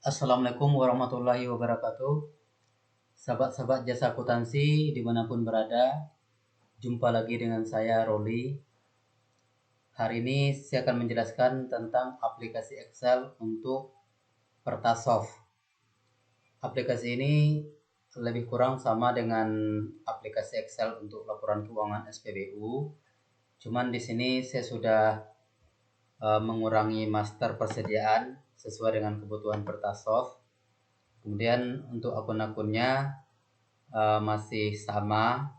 Assalamualaikum warahmatullahi wabarakatuh. Sahabat-sahabat jasa akuntansi dimanapun berada, jumpa lagi dengan saya Roli. Hari ini saya akan menjelaskan tentang aplikasi Excel untuk Pertasoft. Aplikasi ini lebih kurang sama dengan aplikasi Excel untuk laporan keuangan SPBU. Cuman di sini saya sudah mengurangi master persediaan sesuai dengan kebutuhan Pertasoft. Kemudian untuk akun-akunnya masih sama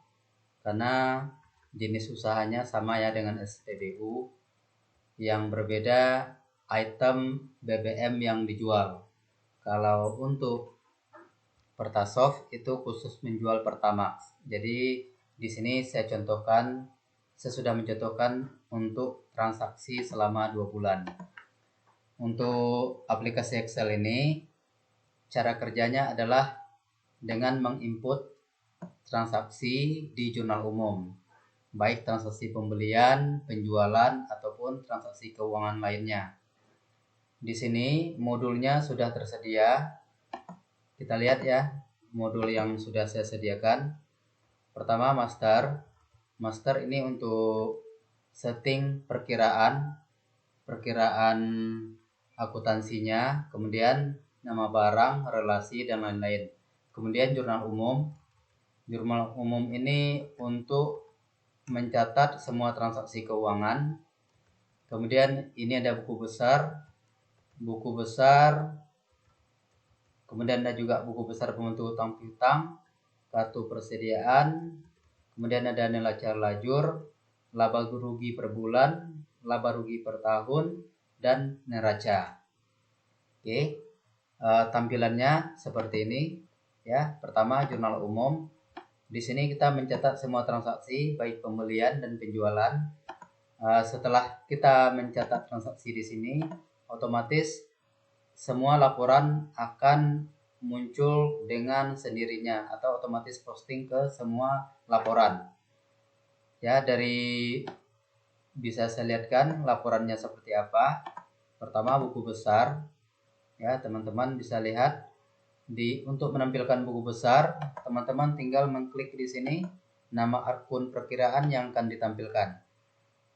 karena jenis usahanya sama ya dengan SPBU. Yang berbeda item BBM yang dijual. Kalau untuk Pertasoft itu khusus menjual Pertamax. Jadi di sini saya sudah mencontohkan untuk transaksi selama 2 bulan. Untuk aplikasi Excel ini cara kerjanya adalah dengan menginput transaksi di jurnal umum, baik transaksi pembelian, penjualan, ataupun transaksi keuangan lainnya. Di sini modulnya sudah tersedia. Kita lihat ya, modul yang sudah saya sediakan. Pertama, master. Master ini untuk setting perkiraan akuntansinya, kemudian nama barang, relasi, dan lain-lain. Kemudian jurnal umum. Jurnal umum ini untuk mencatat semua transaksi keuangan. Kemudian ini ada buku besar, kemudian ada juga buku besar pembentuk utang piutang, kartu persediaan, kemudian ada neraca lajur, laba rugi per bulan, laba rugi per tahun, dan neraca. Oke, tampilannya seperti ini ya. Pertama, jurnal umum. Di sini kita mencatat semua transaksi baik pembelian dan penjualan. Setelah kita mencatat transaksi di sini, otomatis semua laporan akan muncul dengan sendirinya atau otomatis posting ke semua laporan. Ya, bisa saya lihatkan laporannya seperti apa. Pertama, buku besar. Ya, teman-teman bisa lihat untuk menampilkan buku besar, teman-teman tinggal mengklik di sini nama akun perkiraan yang akan ditampilkan.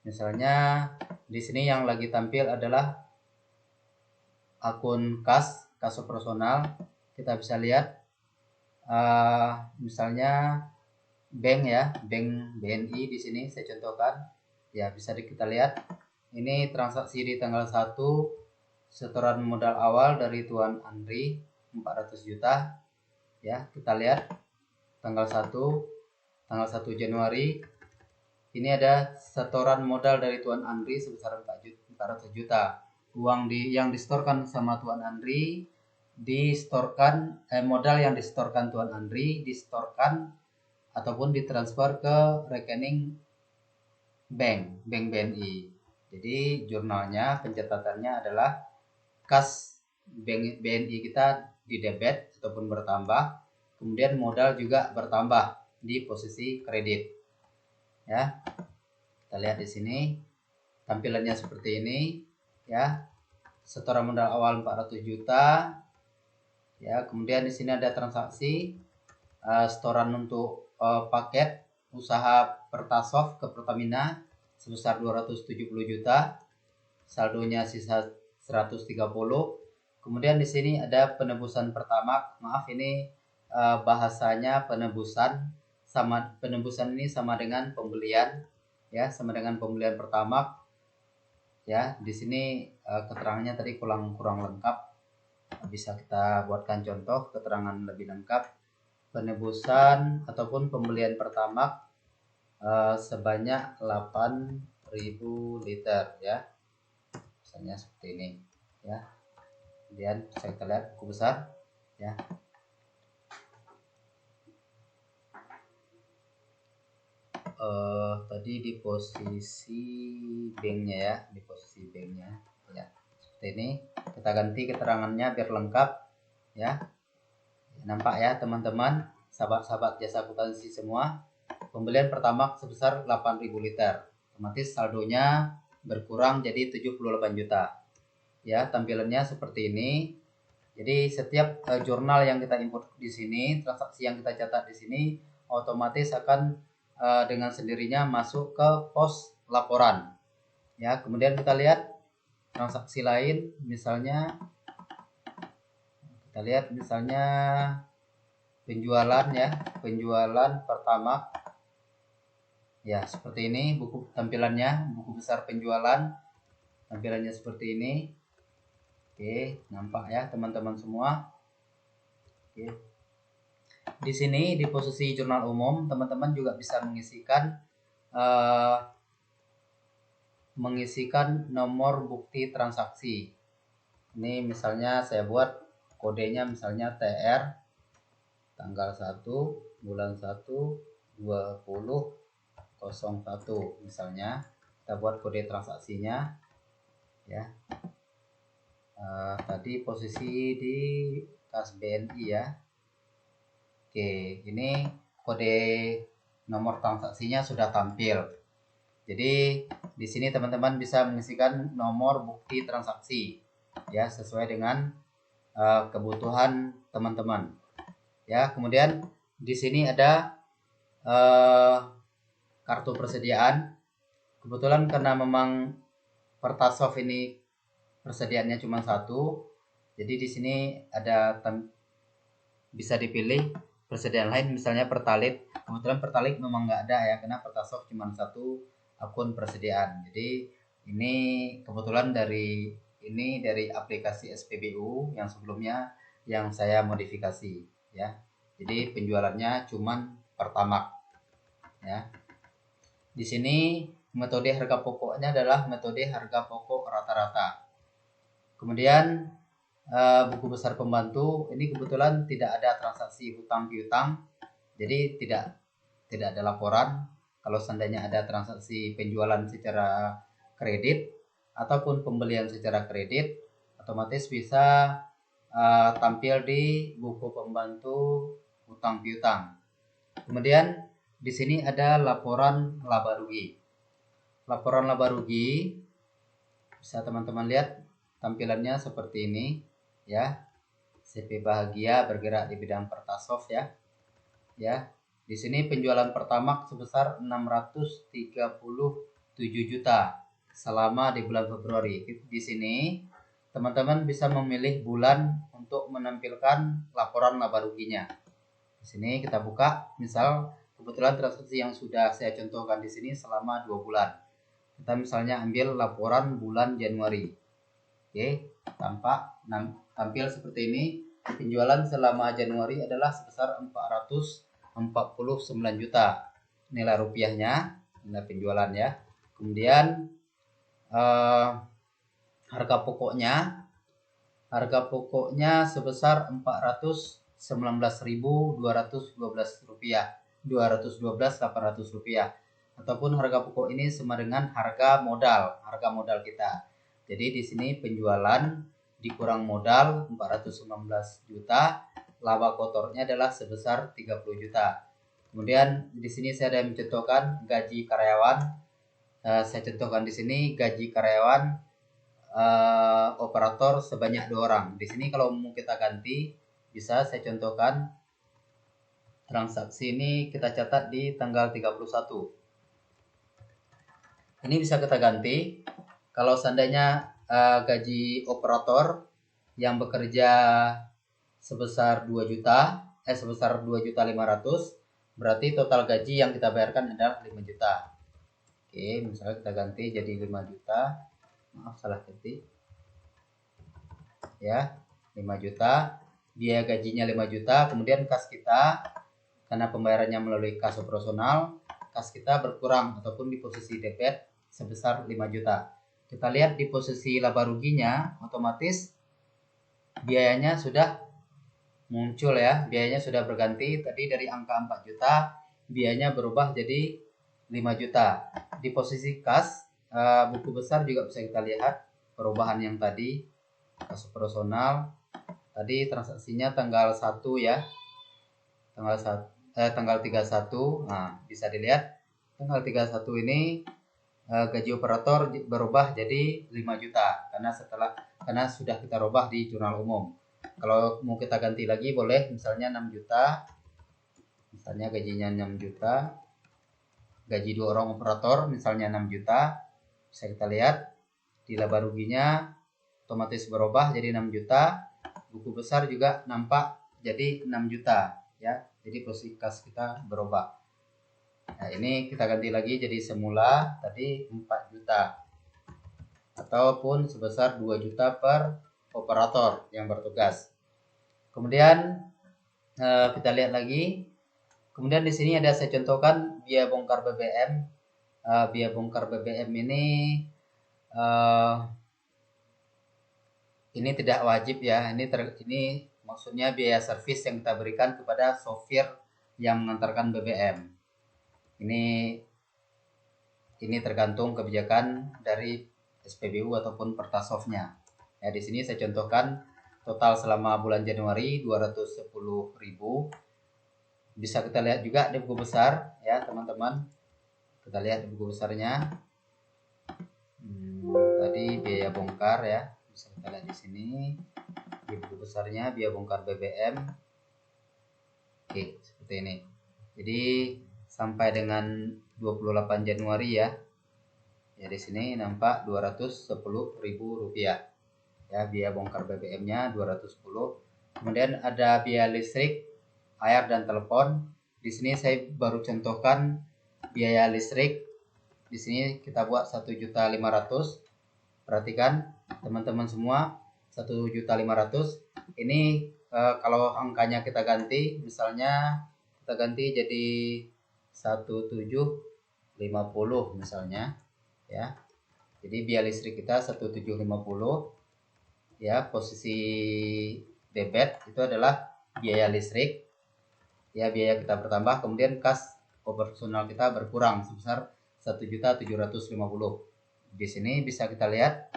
Misalnya di sini yang lagi tampil adalah akun kas operasional. Kita bisa lihat misalnya bank ya, bank BNI di sini saya contohkan. Ya, bisa kita lihat ini transaksi di tanggal 1, setoran modal awal dari Tuan Andri 400 juta. Ya, kita lihat tanggal 1 Januari ini ada setoran modal dari Tuan Andri sebesar 400 juta. Uang yang distorkan sama Tuan Andri modal yang distorkan Tuan Andri distorkan ataupun ditransfer ke rekening bank BNI. Jadi jurnalnya pencatatannya adalah kas BNI kita di debit ataupun bertambah, kemudian modal juga bertambah di posisi kredit. Ya, kita lihat di sini tampilannya seperti ini ya. Setoran modal awal 400 juta. Ya, kemudian di sini ada transaksi setoran untuk paket usaha Pertasoft ke Pertamina sebesar 270 juta. Saldonya sisa 130. Kemudian di sini ada penebusan Pertamax. Maaf, ini bahasanya penebusan ini sama dengan pembelian ya, sama dengan pembelian Pertamax. Ya, di sini keterangannya tadi kurang lengkap. Bisa kita buatkan contoh keterangan lebih lengkap. Penebusan ataupun pembelian Pertamax sebanyak 8.000 liter ya. Misalnya seperti ini ya. Kemudian kita lihat buku besar ya. Tadi di posisi banknya ya, ya seperti ini. Kita ganti keterangannya biar lengkap ya. Nampak ya teman-teman, sahabat-sahabat jasa akuntansi semua. Pembelian pertama sebesar 8.000 liter, otomatis saldonya berkurang jadi 78 juta. Ya, tampilannya seperti ini. Jadi setiap jurnal yang kita input di sini, transaksi yang kita catat di sini, otomatis akan dengan sendirinya masuk ke pos laporan. Ya, kemudian kita lihat transaksi lain, misalnya kita lihat misalnya penjualan ya, penjualan pertama. Ya, seperti ini buku tampilannya, buku besar penjualan. Tampilannya seperti ini. Oke, nampak ya teman-teman semua. Oke. Di sini di posisi jurnal umum, teman-teman juga bisa mengisikan nomor bukti transaksi. Ini misalnya saya buat kodenya misalnya TR tanggal 1 bulan 1 2001 misalnya. Kita buat kode transaksinya ya. Tadi posisi di kas BNI ya. Oke, ini kode nomor transaksinya sudah tampil. Jadi di sini teman-teman bisa mengisikan nomor bukti transaksi ya sesuai dengan kebutuhan teman-teman. Ya, kemudian di sini ada kartu persediaan. Kebetulan karena memang Pertassoft ini persediaannya cuma satu, jadi di sini ada bisa dipilih persediaan lain, misalnya Pertalite. Kebetulan Pertalite memang nggak ada ya, karena Pertassoft cuma satu akun persediaan. Jadi ini kebetulan dari aplikasi SPBU yang sebelumnya yang saya modifikasi ya. Jadi penjualannya cuma Pertamax ya. Di sini metode harga pokoknya adalah metode harga pokok rata-rata. Kemudian buku besar pembantu ini kebetulan tidak ada transaksi hutang piutang, jadi tidak ada laporan. Kalau seandainya ada transaksi penjualan secara kredit ataupun pembelian secara kredit, otomatis bisa tampil di buku pembantu hutang piutang. Kemudian di sini ada laporan laba rugi. Laporan laba rugi bisa teman-teman lihat tampilannya seperti ini ya. CP Bahagia bergerak di bidang Pertassoft ya. Ya. Di sini penjualan Pertamax sebesar 637 juta selama di bulan Februari. Di sini teman-teman bisa memilih bulan untuk menampilkan laporan laba ruginya. Di sini kita buka, misal kebetulan transaksi yang sudah saya contohkan di sini selama 2 bulan. Kita misalnya ambil laporan bulan Januari. Oke, tampil seperti ini. Penjualan selama Januari adalah sebesar 449 juta nilai rupiahnya, nilai penjualan ya. Kemudian harga pokoknya sebesar 419.212 rupiah, 212.800 rupiah. Ataupun harga pokok ini sama dengan harga modal kita. Jadi di sini penjualan dikurang modal 419 juta, laba kotornya adalah sebesar 30 juta. Kemudian di sini saya ada mencontohkan gaji karyawan. Saya contohkan di sini gaji karyawan operator sebanyak 2 orang. Di sini kalau mau kita ganti, bisa saya contohkan transaksi ini kita catat di tanggal 31. Ini bisa kita ganti. Kalau seandainya gaji operator yang bekerja sebesar 2 juta, sebesar 2.500.000, berarti total gaji yang kita bayarkan adalah 5 juta. Oke, misalnya kita ganti jadi 5 juta. Maaf, salah ketik. Ya, 5 juta. Biaya gajinya 5 juta, kemudian kas kita karena pembayarannya melalui kas operasional, kas kita berkurang ataupun di posisi debit sebesar 5 juta. Kita lihat di posisi laba ruginya, otomatis biayanya sudah muncul ya, biayanya sudah berganti. Tadi dari angka 4 juta, biayanya berubah jadi 5 juta. Di posisi kas, buku besar juga bisa kita lihat perubahan yang tadi. Kas operasional, tadi transaksinya tanggal 1 ya, tanggal 31. Nah, bisa dilihat tanggal 31 ini gaji operator berubah jadi 5 juta karena sudah kita rubah di jurnal umum. Kalau mau kita ganti lagi boleh, misalnya 6 juta. Misalnya gajinya 6 juta. Gaji 2 orang operator misalnya 6 juta. Bisa kita lihat di laba ruginya otomatis berubah jadi 6 juta. Buku besar juga nampak jadi 6 juta ya. Jadi posisi kas kita berubah. Nah, ini kita ganti lagi jadi semula tadi 4 juta. Ataupun sebesar 2 juta per operator yang bertugas. Kemudian kita lihat lagi. Kemudian di sini ada saya contohkan biaya bongkar BBM. Biaya bongkar BBM ini tidak wajib ya. Ini maksudnya biaya servis yang kita berikan kepada sopir yang mengantarkan BBM. Ini tergantung kebijakan dari SPBU ataupun Pertasofnya. Ya, di sini saya contohkan total selama bulan Januari 210.000. Bisa kita lihat juga di buku besar ya teman-teman. Kita lihat di buku besarnya. Tadi biaya bongkar ya. Bisa kita lihat di sini di buku besarnya biaya bongkar BBM. Oke, seperti ini. Jadi sampai dengan 28 Januari ya. Ya di sini nampak Rp210.000 ya, biaya bongkar BBM-nya 210. Kemudian ada biaya listrik, air dan telepon. Di sini saya baru contohkan biaya listrik. Di sini kita buat 1.500.000. Perhatikan teman-teman semua, 1.500.000. Ini kalau angkanya kita ganti, misalnya kita ganti jadi 1.750 misalnya ya. Jadi biaya listrik kita 1.750 ya. Posisi debit itu adalah biaya listrik ya, biaya kita bertambah, kemudian kas operasional kita berkurang sebesar 1.750.000. Di sini bisa kita lihat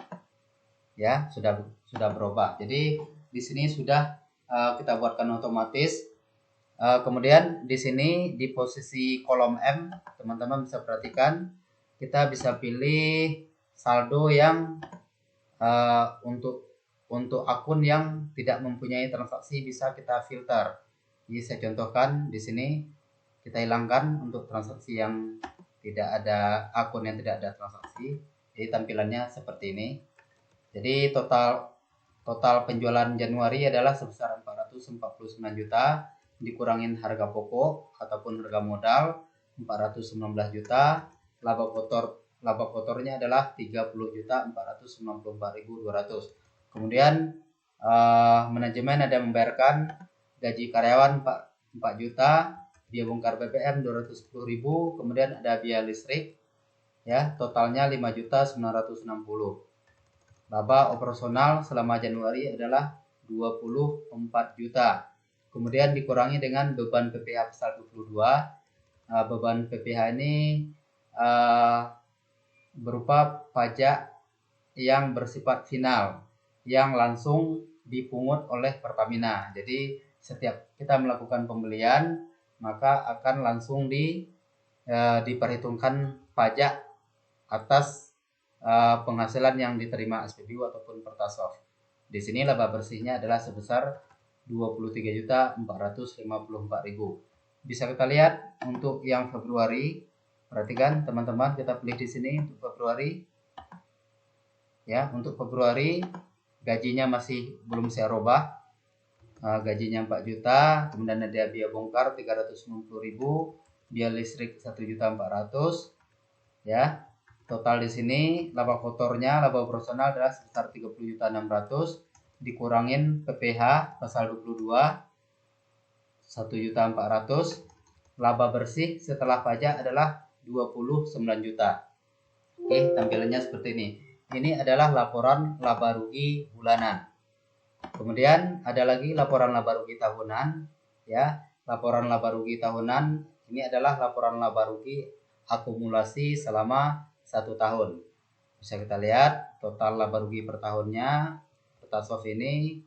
ya sudah berubah. Jadi di sini sudah kita buatkan otomatis. Kemudian di sini di posisi kolom M, teman-teman bisa perhatikan, kita bisa pilih saldo yang untuk akun yang tidak mempunyai transaksi, bisa kita filter. Jadi saya contohkan di sini kita hilangkan untuk transaksi yang tidak ada, akun yang tidak ada transaksi. Jadi tampilannya seperti ini. Jadi total penjualan Januari adalah sebesar 449 juta, dikurangin harga pokok ataupun harga modal 419 juta. Laba kotornya adalah 30.494.200. Kemudian manajemen ada membayarkan gaji karyawan 4 juta, biaya bongkar BBM 210.000, kemudian ada biaya listrik ya, totalnya 5.960. Laba operasional selama Januari adalah 24 juta. Kemudian dikurangi dengan beban PPh pasal 22. Beban PPh ini berupa pajak yang bersifat final yang langsung dipungut oleh Pertamina. Jadi setiap kita melakukan pembelian maka akan langsung diperhitungkan pajak atas penghasilan yang diterima SPBU ataupun Pertasof. Di sini laba bersihnya adalah sebesar 23.454.000. Bisa kita lihat untuk yang Februari. Perhatikan teman-teman, kita pilih di sini untuk Februari. Ya, untuk Februari gajinya masih belum saya robah. Gajinya 4 juta, kemudian ada biaya bongkar 390.000, biaya listrik 1.400.000 ya. Total di sini laba kotornya, laba operasional adalah sebesar 30.600.000, dikurangin PPh pasal 22 1.400.000. Laba bersih setelah pajak adalah 29 juta. Oke, tampilannya seperti ini. Ini adalah laporan laba rugi bulanan. Kemudian ada lagi laporan laba rugi tahunan ya. Laporan laba rugi tahunan ini adalah laporan laba rugi akumulasi selama 1 tahun. Bisa kita lihat total laba rugi per tahunnya Pertasof ini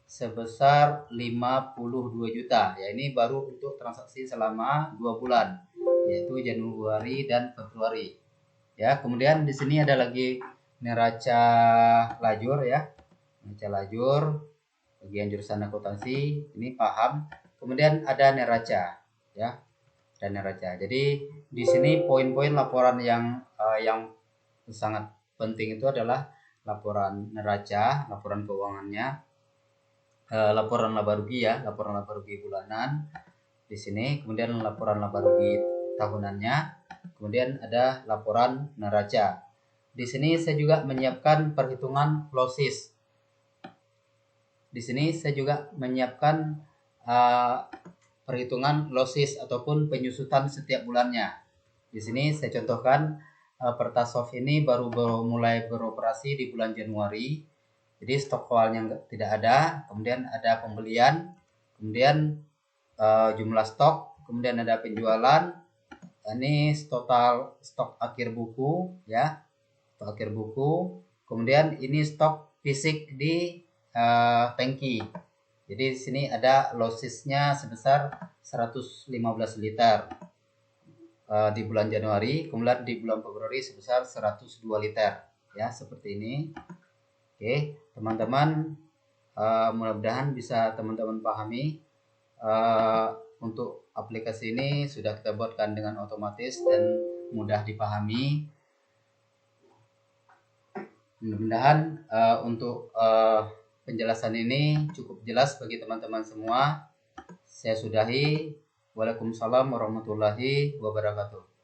sebesar 52 juta. Ya, ini baru untuk transaksi selama 2 bulan, yaitu Januari dan Februari. Ya, kemudian di sini ada lagi neraca lajur ya. Neraca lajur bagian jurusan akuntansi ini paham. Kemudian ada neraca, ya, dan neraca. Jadi di sini poin-poin laporan yang sangat penting itu adalah laporan neraca, laporan keuangannya, laporan laba rugi ya, laporan laba rugi bulanan di sini, kemudian laporan laba rugi tahunannya, kemudian ada laporan neraca. Di sini saya juga menyiapkan perhitungan losses. Di sini saya juga menyiapkan perhitungan losses ataupun penyusutan setiap bulannya. Di sini saya contohkan Pertasoft ini baru mulai beroperasi di bulan Januari. Jadi stok awalnya tidak ada, kemudian ada pembelian, kemudian jumlah stok, kemudian ada penjualan. Ini total stok akhir buku ya, stok akhir buku. Kemudian ini stok fisik di tangki. Jadi di sini ada lossesnya sebesar 115 liter di bulan Januari, kemudian di bulan Februari sebesar 102 liter ya, seperti ini. Oke, teman-teman, mudah-mudahan bisa teman-teman pahami. Untuk aplikasi ini sudah kita buatkan dengan otomatis dan mudah dipahami. Mudah-mudahan untuk penjelasan ini cukup jelas bagi teman-teman semua. Saya sudahi. Waalaikumsalam warahmatullahi wabarakatuh.